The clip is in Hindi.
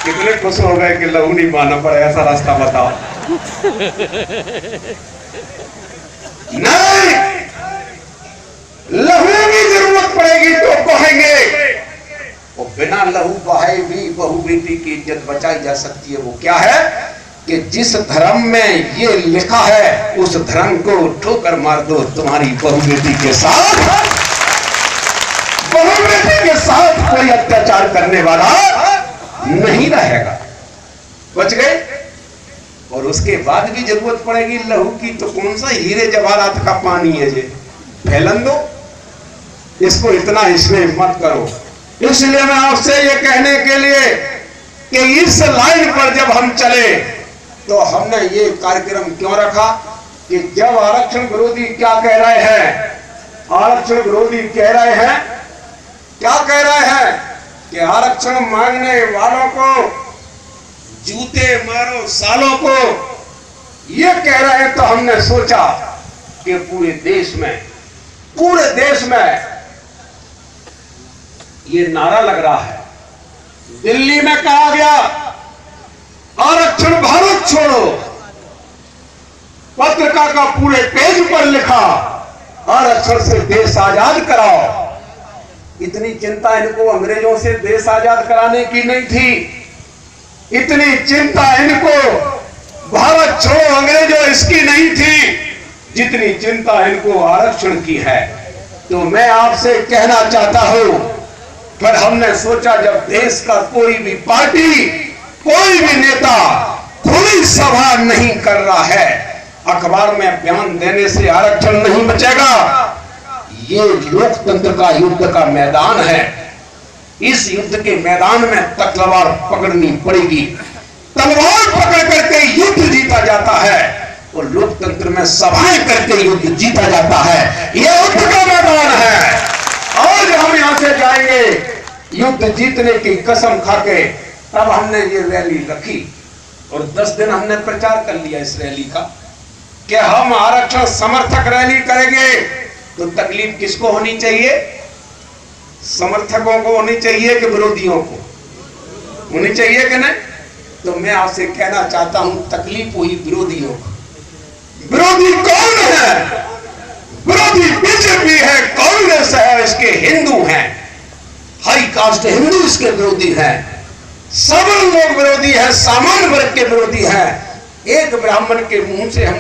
कितने खुश हो गए कि लहू नहीं बहाना पड़ा, ऐसा रास्ता बताओ। नहीं, लहू की जरूरत पड़ेगी तो बहेंगे, और बिना लहू बहाए भी बहू बेटी की इज्जत बचाई जा सकती है। वो क्या है कि जिस धर्म में ये लिखा है उस धर्म को ठोकर मार दो, तुम्हारी बहू बेटी के साथ, बहू बेटी के साथ कोई अत्याचार करने वाला नहीं रहेगा। बच गए। और उसके बाद भी जरूरत पड़ेगी लहू की, तो कौन सा हीरे जवाहरात का पानी है ये, फैलन दो इसको, इतना इसमें मत करो। इसलिए मैं आपसे ये कहने के लिए कि इस लाइन पर जब हम चले तो हमने ये कार्यक्रम क्यों रखा कि जब आरक्षण विरोधी क्या कह रहे हैं, आरक्षण विरोधी कह रहे हैं, क्या कह रहे हैं कि आरक्षण मांगने वालों को जूते मारो सालों को, ये कह रहे हैं। तो हमने सोचा कि पूरे देश में ये नारा लग रहा है। दिल्ली में कहा गया आरक्षण भारत छोड़ो, पत्रिका का पूरे पेज पर लिखा आरक्षण से देश आजाद कराओ। इतनी चिंता इनको अंग्रेजों से देश आजाद कराने की नहीं थी, इतनी चिंता इनको भारत छोड़ो अंग्रेजों इसकी नहीं थी, जितनी चिंता इनको आरक्षण की है। तो मैं आपसे कहना चाहता हूं, पर हमने सोचा जब देश का कोई भी पार्टी, कोई भी नेता खुली सभा नहीं कर रहा है, अखबार में बयान देने से आरक्षण नहीं बचेगा। ये लोकतंत्र का युद्ध का मैदान है, इस युद्ध के मैदान में तलवार पकड़नी पड़ेगी। तलवार पकड़ करके युद्ध जीता जाता है और लोकतंत्र में सभाएं करके युद्ध जीता जाता है। यह युद्ध का मैदान है। आज हम यहां से जाएंगे युद्ध जीतने की कसम खाके। तब हमने ये रैली रखी और 10 दिन हमने प्रचार कर लिया इस रैली का कि हम आरक्षण समर्थक रैली करेंगे। तो तकलीफ किसको होनी चाहिए? समर्थकों को होनी चाहिए कि विरोधियों को होनी चाहिए कि नहीं? तो मैं आपसे कहना चाहता हूं तकलीफ हुई विरोधियों को। विरोधी कौन है? विरोधी बीजेपी है, कांग्रेस है, इसके हिंदू हैं, हाई कास्ट हिंदू इसके विरोधी हैं, सब लोग विरोधी हैं, सामान्य वर्ग के विरोधी हैं। एक ब्राह्मण के मुंह से हम